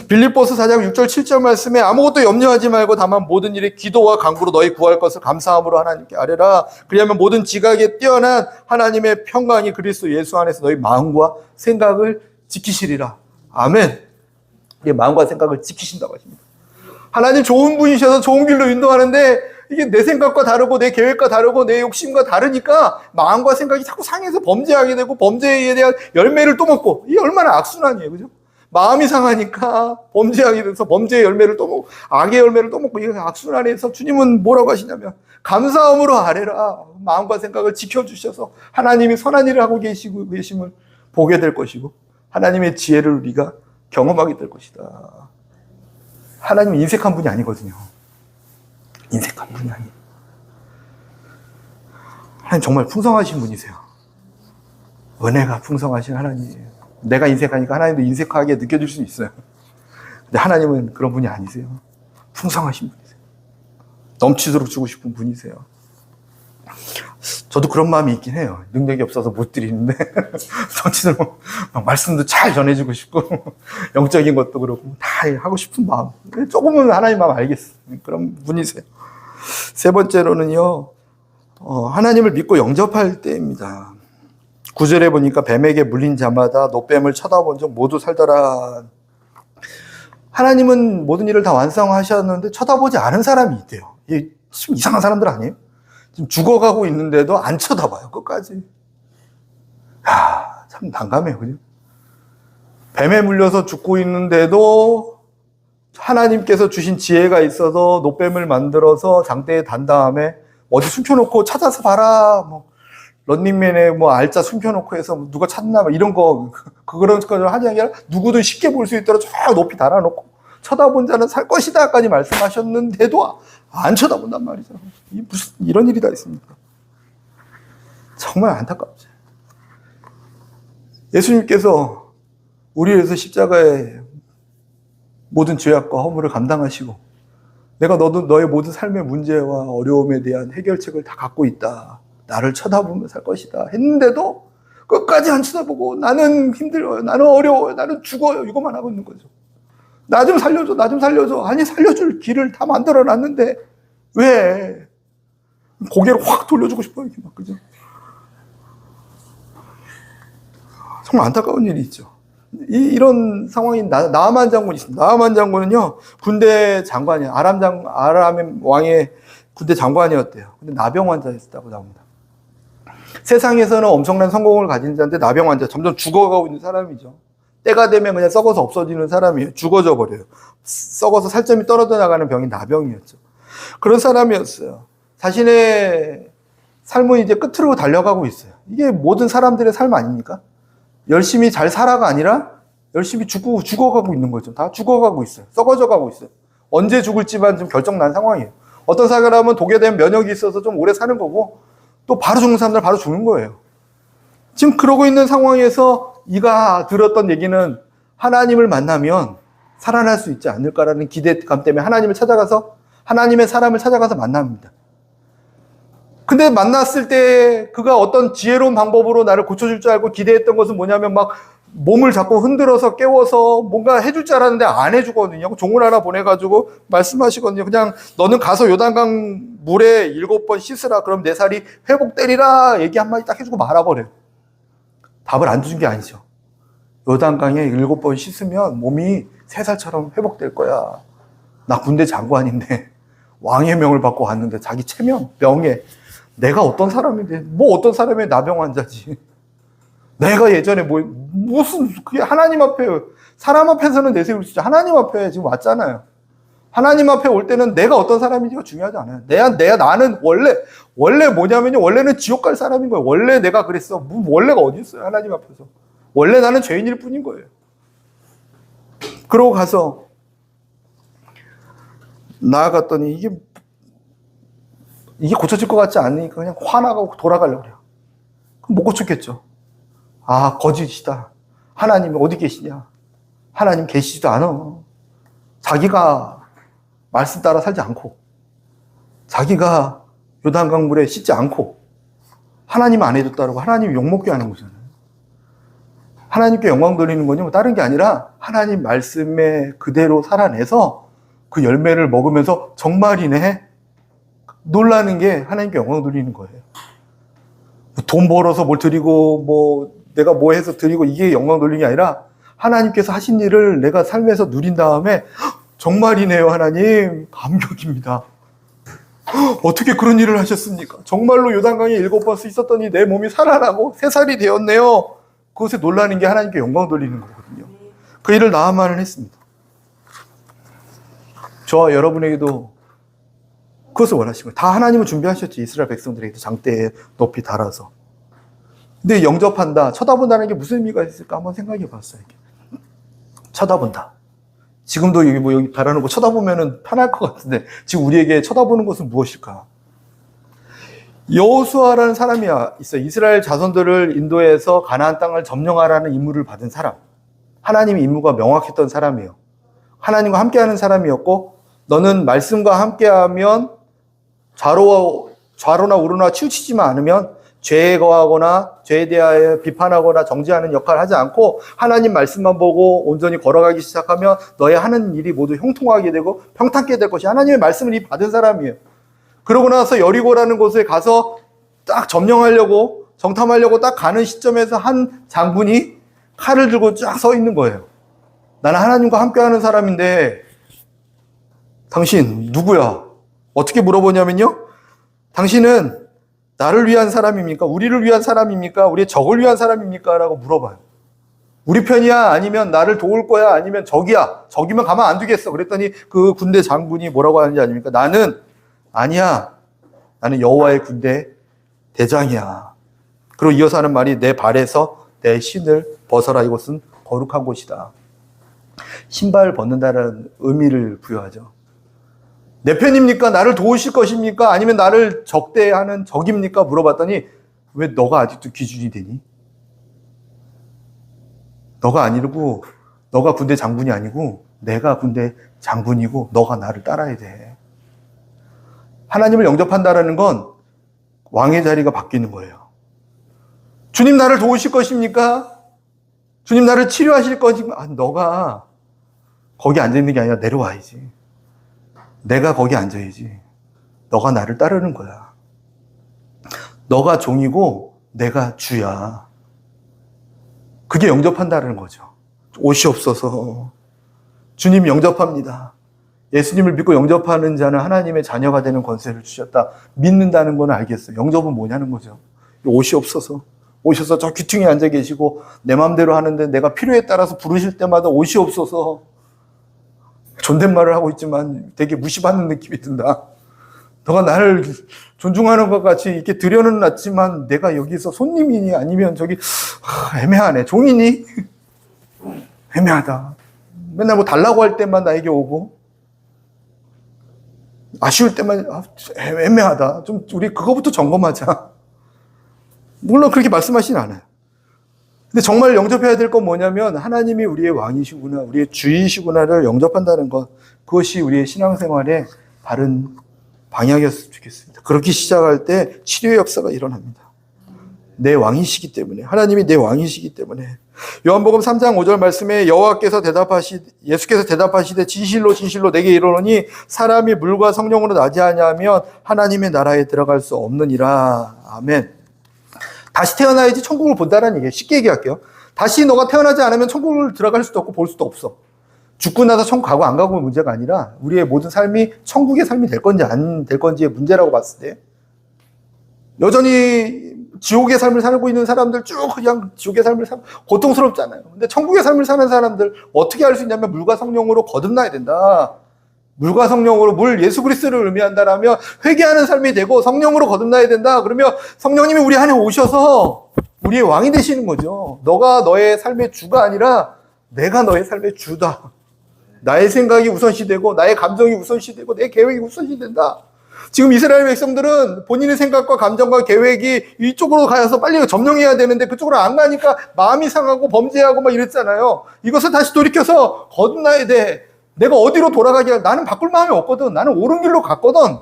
빌립보서 4장 6절 7절 말씀에 아무것도 염려하지 말고 다만 모든 일에 기도와 간구로 너희 구할 것을 감사함으로 하나님께 아뢰라. 그리하면 모든 지각에 뛰어난 하나님의 평강이 그리스도 예수 안에서 너희 마음과 생각을 지키시리라. 아멘. 이 마음과 생각을 지키신다고 하십니다. 하나님 좋은 분이셔서 좋은 길로 인도하는데 이게 내 생각과 다르고 내 계획과 다르고 내 욕심과 다르니까 마음과 생각이 자꾸 상해서 범죄하게 되고 범죄에 대한 열매를 또 먹고 이게 얼마나 악순환이에요. 그죠? 마음이 상하니까 범죄하게 돼서 범죄의 열매를 또 먹고 악의 열매를 또 먹고 이게 악순환에서 주님은 뭐라고 하시냐면 감사함으로 아뢰라. 마음과 생각을 지켜주셔서 하나님이 선한 일을 하고 계심을 보게 될 것이고 하나님의 지혜를 우리가 경험하게 될 것이다. 하나님은 인색한 분이 아니거든요. 인색한 분이 아니에요. 하나님 정말 풍성하신 분이세요. 은혜가 풍성하신 하나님이에요. 내가 인색하니까 하나님도 인색하게 느껴질 수 있어요. 근데 하나님은 그런 분이 아니세요. 풍성하신 분이세요. 넘치도록 주고 싶은 분이세요. 저도 그런 마음이 있긴 해요. 능력이 없어서 못 드리는데 넘치도록 말씀도 잘 전해주고 싶고 영적인 것도 그렇고 다 하고 싶은 마음. 조금은 하나님 마음 알겠어요. 그런 분이세요. 세 번째로는요, 하나님을 믿고 영접할 때입니다. 9절에 보니까 뱀에게 물린 자마다 노뱀을 쳐다본 적 모두 살더라. 하나님은 모든 일을 다 완성하셨는데 쳐다보지 않은 사람이 있대요. 이게 좀 이상한 사람들 아니에요? 지금 죽어가고 있는데도 안 쳐다봐요, 끝까지. 참 난감해요, 그죠? 뱀에 물려서 죽고 있는데도 하나님께서 주신 지혜가 있어서 노뱀을 만들어서 장대에 단 다음에 어디 숨겨놓고 찾아서 봐라. 런닝맨에 알짜 숨겨놓고 해서 누가 찾나 이런 그런 걸 하는 게 아니라 누구든 쉽게 볼 수 있도록 저 높이 달아놓고 쳐다본 자는 살 것이다까지 말씀하셨는데도 안 쳐다본단 말이죠. 무슨 이런 일이 다 있습니까? 정말 안타깝죠. 예수님께서 우리를 위해서 십자가에 모든 죄악과 허물을 감당하시고 내가 너의 모든 삶의 문제와 어려움에 대한 해결책을 다 갖고 있다. 나를 쳐다보며 살 것이다. 했는데도 끝까지 안 쳐다보고 나는 힘들어요. 나는 어려워요. 나는 죽어요. 이것만 하고 있는 거죠. 나 좀 살려줘. 나 좀 살려줘. 아니 살려줄 길을 다 만들어 놨는데 왜? 고개를 확 돌려주고 싶어요. 이렇게 막, 그죠? 정말 안타까운 일이 있죠. 이런 상황인 나아만 장군이 있습니다. 나아만 장군은요, 군대 장관이에요. 아람 왕의 군대 장관이었대요. 근데 나병 환자였다고 나옵니다. 세상에서는 엄청난 성공을 가진 자인데 나병 환자, 점점 죽어가고 있는 사람이죠. 때가 되면 그냥 썩어서 없어지는 사람이에요. 죽어져 버려요. 썩어서 살점이 떨어져 나가는 병이 나병이었죠. 그런 사람이었어요. 자신의 삶은 이제 끝으로 달려가고 있어요. 이게 모든 사람들의 삶 아닙니까? 열심히 잘 살아가 아니라 열심히 죽어가고 있는 거죠. 다 죽어가고 있어요. 썩어져 가고 있어요. 언제 죽을지만 좀 결정난 상황이에요. 어떤 사람은 독에 대한 면역이 있어서 좀 오래 사는 거고, 또 바로 죽는 사람들 바로 죽는 거예요. 지금 그러고 있는 상황에서 이가 들었던 얘기는 하나님을 만나면 살아날 수 있지 않을까라는 기대감 때문에 하나님을 찾아가서, 하나님의 사람을 찾아가서 만납니다. 근데 만났을 때 그가 어떤 지혜로운 방법으로 나를 고쳐줄 줄 알고 기대했던 것은 뭐냐면 막 몸을 자꾸 흔들어서 깨워서 뭔가 해줄 줄 알았는데 안 해주거든요. 종을 하나 보내가지고 말씀하시거든요. 그냥 너는 가서 요단강 물에 7번 씻으라. 그럼 내 살이 회복되리라. 얘기 한마디 딱 해주고 말아버려요. 답을 안 준 게 아니죠. 요단강에 7번 씻으면 몸이 3살처럼 회복될 거야. 나 군대 장관인데 왕의 명을 받고 왔는데 자기 체면, 명예, 내가 어떤 사람인데, 뭐 어떤 사람의 나병 환자지. 내가 예전에 무슨, 그게 하나님 앞에, 사람 앞에서는 내세울 수 있죠. 하나님 앞에 지금 왔잖아요. 하나님 앞에 올 때는 내가 어떤 사람인지가 중요하지 않아요. 나는 원래 뭐냐면요. 원래는 지옥 갈 사람인 거예요. 원래 내가 그랬어. 원래가 어디 있어요. 하나님 앞에서. 원래 나는 죄인일 뿐인 거예요. 그러고 가서 나아갔더니 이게 고쳐질 것 같지 않으니까 그냥 화나고 돌아가려고 그래요. 그럼 못 고쳤겠죠. 아, 거짓이다. 하나님 어디 계시냐? 하나님 계시지도 않아. 자기가 말씀 따라 살지 않고, 자기가 요단강 물에 씻지 않고, 하나님 안 해줬다고 하나님 욕먹게 하는 거잖아요. 하나님께 영광 돌리는 건요, 다른 게 아니라 하나님 말씀에 그대로 살아내서 그 열매를 먹으면서 정말이네. 놀라는 게 하나님께 영광 돌리는 거예요. 돈 벌어서 뭘 드리고, 내가 뭐 해서 드리고, 이게 영광 돌리는 게 아니라 하나님께서 하신 일을 내가 삶에서 누린 다음에 정말이네요, 하나님. 감격입니다. 어떻게 그런 일을 하셨습니까? 정말로 요단강에 7번 있었더니 내 몸이 살아나고 3살이 되었네요. 그것에 놀라는 게 하나님께 영광 돌리는 거거든요. 그 일을 나아만은 했습니다. 저와 여러분에게도 그것을 원하신 거예요. 다 하나님은 준비하셨지. 이스라엘 백성들에게도 장대에 높이 달아서. 근데 영접한다, 쳐다본다는 게 무슨 의미가 있을까 한번 생각해 봤어요. 쳐다본다. 지금도 여기 달아놓고 쳐다보면 편할 것 같은데 지금 우리에게 쳐다보는 것은 무엇일까? 여호수아라는 사람이 있어요. 이스라엘 자손들을 인도해서 가나안 땅을 점령하라는 임무를 받은 사람. 하나님의 임무가 명확했던 사람이에요. 하나님과 함께하는 사람이었고, 너는 말씀과 함께하면 좌로나 우로나 치우치지만 않으면 죄에 거하거나 죄에 대하여 비판하거나 정죄하는 역할을 하지 않고 하나님 말씀만 보고 온전히 걸어가기 시작하면 너의 하는 일이 모두 형통하게 되고 평탄하게 될 것이, 하나님의 말씀을 받은 사람이에요. 그러고 나서 여리고라는 곳에 가서 딱 점령하려고, 정탐하려고 딱 가는 시점에서 한 장군이 칼을 들고 쫙 서 있는 거예요. 나는 하나님과 함께하는 사람인데 당신 누구야? 어떻게 물어보냐면요, 당신은 나를 위한 사람입니까? 우리를 위한 사람입니까? 우리의 적을 위한 사람입니까? 라고 물어봐요. 우리 편이야? 아니면 나를 도울 거야? 아니면 적이야? 적이면 가만 안 두겠어. 그랬더니 그 군대 장군이 뭐라고 하는지 아닙니까? 아니야. 나는 여호와의 군대 대장이야. 그리고 이어서 하는 말이, 내 발에서 내 신을 벗어라. 이곳은 거룩한 곳이다. 신발 벗는다는 의미를 부여하죠. 내 편입니까? 나를 도우실 것입니까? 아니면 나를 적대하는 적입니까? 물어봤더니, 왜 너가 아직도 기준이 되니? 너가 군대 장군이 아니고 내가 군대 장군이고 너가 나를 따라야 돼. 하나님을 영접한다라는 건 왕의 자리가 바뀌는 거예요. 주님 나를 도우실 것입니까? 주님 나를 치료하실 것입니까? 너가 거기 앉아있는 게 아니라 내려와야지. 내가 거기 앉아야지. 너가 나를 따르는 거야. 너가 종이고 내가 주야. 그게 영접한다는 거죠. 옷이 없어서 주님 영접합니다. 예수님을 믿고 영접하는 자는 하나님의 자녀가 되는 권세를 주셨다. 믿는다는 건 알겠어요. 영접은 뭐냐는 거죠. 옷이 없어서 오셔서 저 귀퉁이에 앉아 계시고 내 마음대로 하는데 내가 필요에 따라서 부르실 때마다 옷이 없어서 존댓말을 하고 있지만 되게 무시받는 느낌이 든다. 너가 나를 존중하는 것 같이 이렇게 들여는 놨지만 내가 여기서 손님이니 아니면 저기 애매하네. 종이니? 애매하다. 맨날 뭐 달라고 할 때만 나에게 오고 아쉬울 때만 애매하다. 좀 우리 그거부터 점검하자. 물론 그렇게 말씀하시진 않아요. 근데 정말 영접해야 될 건 뭐냐면 하나님이 우리의 왕이시구나, 우리의 주이시구나를 영접한다는 것. 그것이 우리의 신앙생활의 바른 방향이었으면 좋겠습니다. 그렇게 시작할 때 치료의 역사가 일어납니다. 내 왕이시기 때문에, 하나님이 내 왕이시기 때문에. 요한복음 3장 5절 말씀에 예수께서 대답하시되 진실로 진실로 내게 이르노니 사람이 물과 성령으로 나지 아니하면 하나님의 나라에 들어갈 수 없느니라. 아멘. 다시 태어나야지 천국을 본다는 얘기예요. 쉽게 얘기할게요. 다시 너가 태어나지 않으면 천국을 들어갈 수도 없고 볼 수도 없어. 죽고 나서 천국 가고 안 가고의 문제가 아니라 우리의 모든 삶이 천국의 삶이 될 건지 안 될 건지의 문제라고 봤을 때 여전히 지옥의 삶을 살고 있는 사람들 쭉 그냥 지옥의 삶을 살고 고통스럽잖아요. 근데 천국의 삶을 사는 사람들 어떻게 할 수 있냐면 물과 성령으로 거듭나야 된다. 물과 성령으로, 물 예수 그리스도를 의미한다라면 회개하는 삶이 되고 성령으로 거듭나야 된다. 그러면 성령님이 우리 안에 오셔서 우리의 왕이 되시는 거죠. 너가 너의 삶의 주가 아니라 내가 너의 삶의 주다. 나의 생각이 우선시되고 나의 감정이 우선시되고 내 계획이 우선시된다. 지금 이스라엘 백성들은 본인의 생각과 감정과 계획이 이쪽으로 가서 빨리 점령해야 되는데 그쪽으로 안 가니까 마음이 상하고 범죄하고 막 이랬잖아요. 이것을 다시 돌이켜서 거듭나야 돼. 내가 어디로 돌아가게, 나는 바꿀 마음이 없거든. 나는 옳은 길로 갔거든.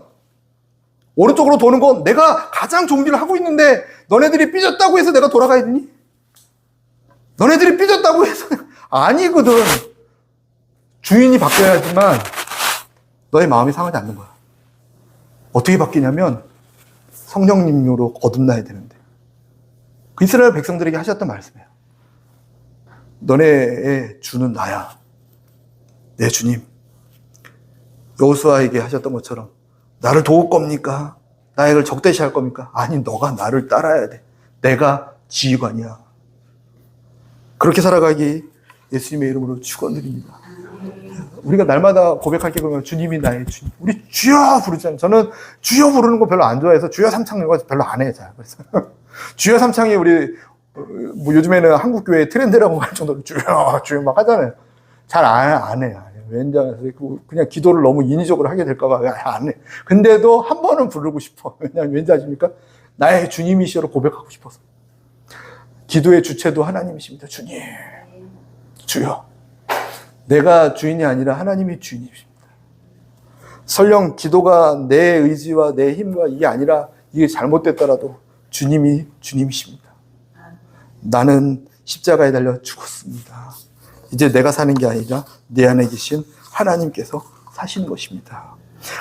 오른쪽으로 도는 건 내가 가장 좋은 길을 하고 있는데 너네들이 삐졌다고 해서 내가 돌아가야 되니? 너네들이 삐졌다고 해서 아니거든. 주인이 바뀌어야지만 너의 마음이 상하지 않는 거야. 어떻게 바뀌냐면 성령님으로 거듭나야 되는데 그 이스라엘 백성들에게 하셨던 말씀이에요. 너네의 주는 나야. 내 주님. 여호수아에게 하셨던 것처럼 나를 도울 겁니까? 나를 적대시할 겁니까? 아니, 너가 나를 따라야 돼. 내가 지휘관이야. 그렇게 살아가기 예수님의 이름으로 축원드립니다. 우리가 날마다 고백할 게 그러면 주님이 나의 주님. 우리 주여 부르잖아요. 저는 주여 부르는 거 별로 안 좋아해서 주여 삼창 이거 별로 안 해요. 잘. 그래서 주여 삼창이 우리 뭐 요즘에는 한국 교회 트렌드라고 할 정도로 주여 주여 막 하잖아요. 잘 안 해요. 왠지 그냥 기도를 너무 인위적으로 하게 될까봐 안 해. 근데도 한 번은 부르고 싶어. 왜냐면 왠지 아십니까? 나의 주님이시여 고백하고 싶어서. 기도의 주체도 하나님이십니다. 주님, 주여. 내가 주인이 아니라 하나님이 주인이십니다. 설령 기도가 내 의지와 내 힘과 이게 아니라 이게 잘못됐더라도 주님이 주님이십니다. 나는 십자가에 달려 죽었습니다. 이제 내가 사는 게 아니라 내 안에 계신 하나님께서 사시는 것입니다.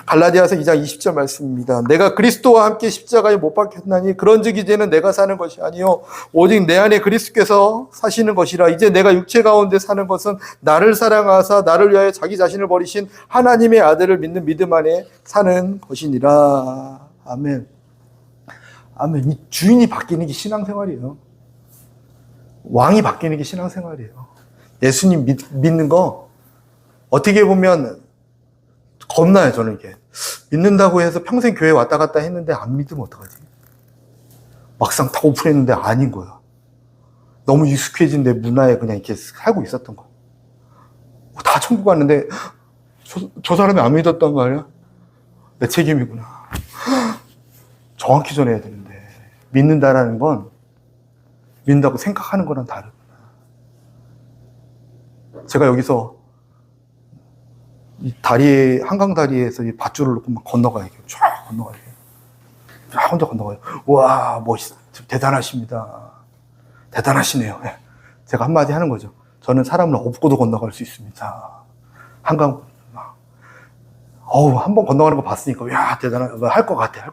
갈라디아서 2장 20절 말씀입니다. 내가 그리스도와 함께 십자가에 못 박혔나니 그런즉 이제는 내가 사는 것이 아니요 오직 내 안에 그리스도께서 사시는 것이라. 이제 내가 육체 가운데 사는 것은 나를 사랑하사 나를 위하여 자기 자신을 버리신 하나님의 아들을 믿는 믿음 안에 사는 것이니라. 아멘. 아멘. 이 주인이 바뀌는 게 신앙생활이에요. 왕이 바뀌는 게 신앙생활이에요. 예수님 믿는 거 어떻게 보면 겁나요. 저는 이게 믿는다고 해서 평생 교회 왔다 갔다 했는데 안 믿으면 어떡하지? 막상 다 오픈했는데 아닌 거야. 너무 익숙해진 내 문화에 그냥 이렇게 살고 있었던 거야. 다 천국 갔는데 저 사람이 안 믿었단 말이야? 내 책임이구나. 정확히 전해야 되는데 믿는다라는 건 믿는다고 생각하는 거랑 다르구나. 제가 여기서 이 다리에, 한강 다리에서 이 밧줄을 놓고 막 건너가요. 쫙 건너가세요. 쫙 혼자 건너가요. 와, 대단하십니다. 대단하시네요. 네. 제가 한마디 하는 거죠. 저는 사람을 업고도 건너갈 수 있습니다. 한강, 한 번 건너가는 거 봤으니까, 야, 할 것 같아.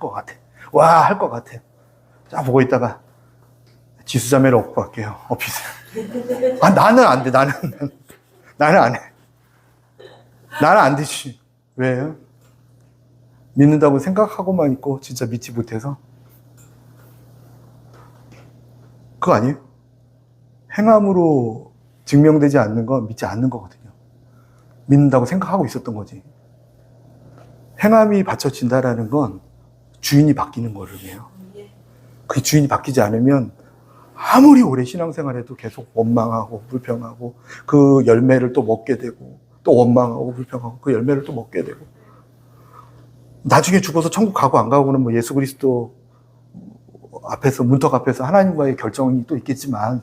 와, 할 것 같아. 쫙 보고 있다가, 지수자매를 업고 갈게요. 업히세요. 나는 안 돼. 나는 안 해. 나는 안 되지. 왜요? 믿는다고 생각하고만 있고, 진짜 믿지 못해서? 그거 아니에요? 행함으로 증명되지 않는 건 믿지 않는 거거든요. 믿는다고 생각하고 있었던 거지. 행함이 받쳐진다라는 건 주인이 바뀌는 거를 해요. 그 주인이 바뀌지 않으면 아무리 오래 신앙생활해도 계속 원망하고 불평하고 그 열매를 또 먹게 되고 또 원망하고 불평하고 그 열매를 또 먹게 되고 나중에 죽어서 천국 가고 안 가고는 뭐 예수 그리스도 앞에서 문턱 앞에서 하나님과의 결정이 또 있겠지만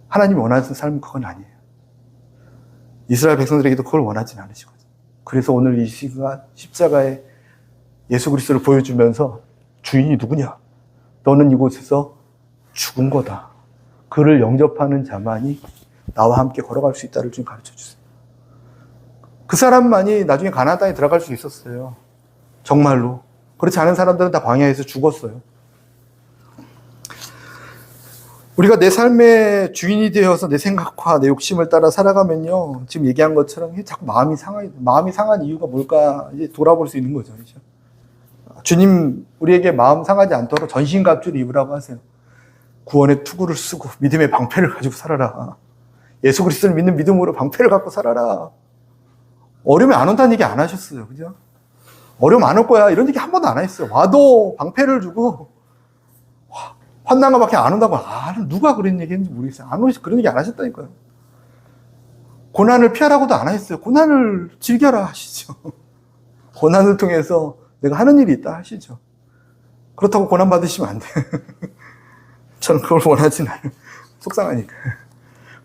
하나님이 원하는 삶은 그건 아니에요. 이스라엘 백성들에게도 그걸 원하진 않으시거든요. 그래서 오늘 이 시간 십자가에 예수 그리스도를 보여주면서 주인이 누구냐? 너는 이곳에서 죽은 거다. 그를 영접하는 자만이 나와 함께 걸어갈 수 있다를 좀 가르쳐 주세요. 그 사람만이 나중에 가나안 땅에 들어갈 수 있었어요. 정말로. 그렇지 않은 사람들은 다 광야에서 죽었어요. 우리가 내 삶의 주인이 되어서 내 생각과 내 욕심을 따라 살아가면요. 지금 얘기한 것처럼 자꾸 마음이 상한 이유가 뭘까 이제 돌아볼 수 있는 거죠. 그렇죠? 주님 우리에게 마음 상하지 않도록 전신갑주를 입으라고 하세요. 구원의 투구를 쓰고 믿음의 방패를 가지고 살아라. 예수 그리스도를 믿는 믿음으로 방패를 갖고 살아라. 어려움이 안 온다는 얘기 안 하셨어요. 그죠? 어려움 안 올 거야. 이런 얘기 한 번도 안 했어요. 와도 방패를 주고 환난과 밖에 안 온다고. 누가 그런 얘기 했는지 모르겠어요. 그런 얘기 안 하셨다니까요. 고난을 피하라고도 안 하셨어요. 고난을 즐겨라 하시죠. 고난을 통해서 내가 하는 일이 있다 하시죠. 그렇다고 고난 받으시면 안 돼요. 저는 그걸 원하진 않아요. 속상하니까.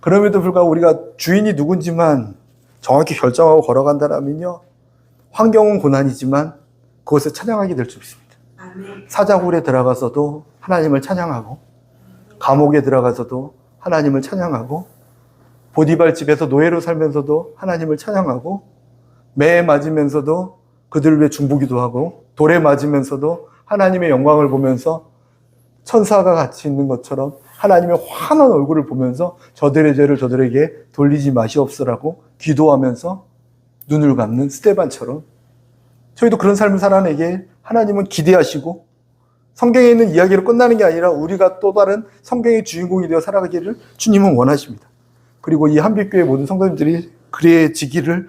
그럼에도 불구하고 우리가 주인이 누군지만 정확히 결정하고 걸어간다면요. 환경은 고난이지만 그것을 찬양하게 될 줄 믿습니다. 사자굴에 들어가서도 하나님을 찬양하고 감옥에 들어가서도 하나님을 찬양하고 보디발 집에서 노예로 살면서도 하나님을 찬양하고 매에 맞으면서도 그들을 위해 중보기도 하고 돌에 맞으면서도 하나님의 영광을 보면서 천사가 같이 있는 것처럼 하나님의 환한 얼굴을 보면서 저들의 죄를 저들에게 돌리지 마시옵소라고 기도하면서 눈을 감는 스데반처럼 저희도 그런 삶을 살아내게 하나님은 기대하시고 성경에 있는 이야기로 끝나는 게 아니라 우리가 또 다른 성경의 주인공이 되어 살아가기를 주님은 원하십니다. 그리고 이 한빛교회 모든 성도님들이 그래지기를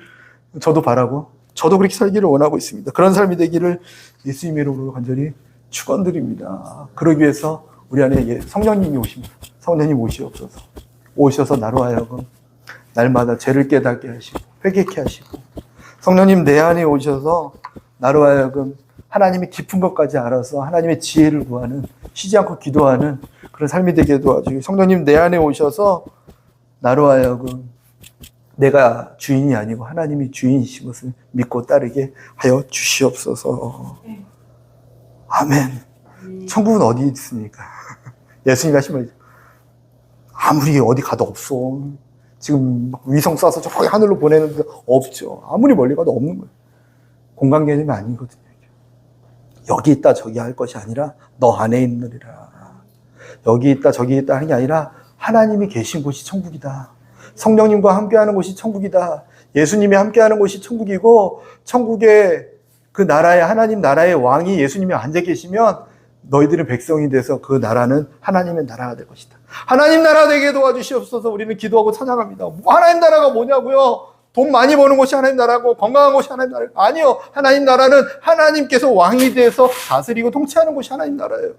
저도 바라고 저도 그렇게 살기를 원하고 있습니다. 그런 삶이 되기를 예수님의 이름으로 간절히 축원드립니다. 그러기 위해서 우리 안에 성령님이 오십니다. 성령님 오시옵소서. 오셔서 나로 하여금 날마다 죄를 깨닫게 하시고 회개케 하시고 성령님 내 안에 오셔서 나로 하여금 하나님의 깊은 것까지 알아서 하나님의 지혜를 구하는 쉬지 않고 기도하는 그런 삶이 되게 도와주시고 성령님 내 안에 오셔서 나로 하여금 내가 주인이 아니고 하나님이 주인이신 것을 믿고 따르게 하여 주시옵소서. 아멘. 천국은 어디 있습니까? 예수님이 하신 말이죠. 아무리 어디 가도 없어. 지금 위성 쏴서 저기 하늘로 보내는데 없죠. 아무리 멀리 가도 없는 거예요. 공간 개념이 아니거든요. 여기 있다 저기 할 것이 아니라 너 안에 있느니라. 여기 있다 저기 있다 하는 게 아니라 하나님이 계신 곳이 천국이다. 성령님과 함께하는 곳이 천국이다. 예수님이 함께하는 곳이 천국이고 천국의 그 나라의 하나님 나라의 왕이 예수님이 앉아 계시면 너희들은 백성이 돼서 그 나라는 하나님의 나라가 될 것이다. 하나님 나라 되게 도와주시옵소서. 우리는 기도하고 찬양합니다. 하나님 나라가 뭐냐고요? 돈 많이 버는 곳이 하나님 나라고 건강한 곳이 하나님 나라고 아니요. 하나님 나라는 하나님께서 왕이 돼서 다스리고 통치하는 곳이 하나님 나라예요.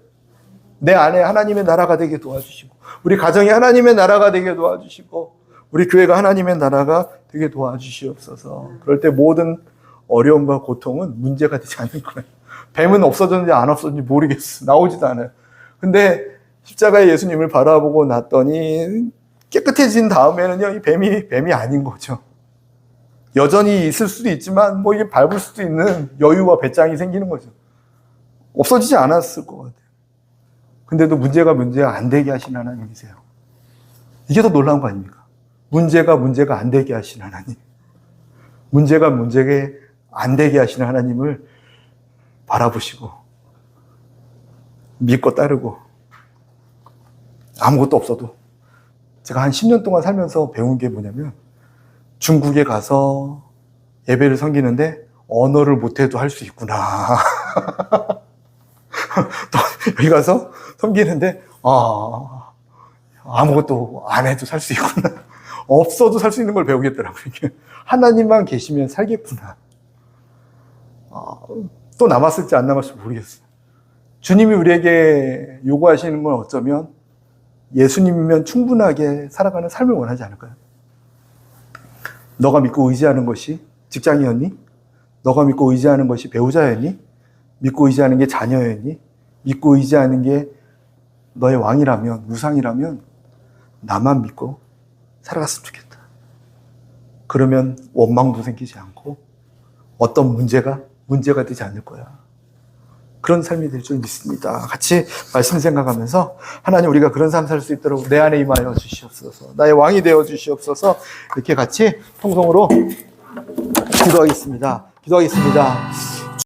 내 안에 하나님의 나라가 되게 도와주시고 우리 가정이 하나님의 나라가 되게 도와주시고 우리 교회가 하나님의 나라가 되게 도와주시옵소서. 그럴 때 모든 어려움과 고통은 문제가 되지 않을 거예요. 뱀은 없어졌는지 안 없어졌는지 모르겠어. 나오지도 않아요. 근데 십자가의 예수님을 바라보고 났더니 깨끗해진 다음에는요, 이 뱀이 아닌 거죠. 여전히 있을 수도 있지만 뭐 이게 밟을 수도 있는 여유와 배짱이 생기는 거죠. 없어지지 않았을 것 같아요. 근데도 문제가 안 되게 하신 하나님이세요. 이게 더 놀라운 거 아닙니까? 문제가 안 되게 하신 하나님. 문제가 안 되게 하시는 하나님을 바라보시고 믿고 따르고 아무것도 없어도 제가 한 10년 동안 살면서 배운 게 뭐냐면 중국에 가서 예배를 섬기는데 언어를 못해도 할 수 있구나. 또 여기 가서 섬기는데 아무것도 안 해도 살 수 있구나. 없어도 살 수 있는 걸 배우겠더라고요. 하나님만 계시면 살겠구나. 또 남았을지 안 남았을지 모르겠어요. 주님이 우리에게 요구하시는 건 어쩌면 예수님이면 충분하게 살아가는 삶을 원하지 않을까요? 너가 믿고 의지하는 것이 직장이었니? 너가 믿고 의지하는 것이 배우자였니? 믿고 의지하는 게 자녀였니? 믿고 의지하는 게 너의 왕이라면, 우상이라면 나만 믿고 살아갔으면 좋겠다. 그러면 원망도 생기지 않고 어떤 문제가 되지 않을 거야. 그런 삶이 될 줄 믿습니다. 같이 말씀 생각하면서 하나님 우리가 그런 삶 살 수 있도록 내 안에 임하여 주시옵소서. 나의 왕이 되어 주시옵소서. 이렇게 같이 통성으로 기도하겠습니다.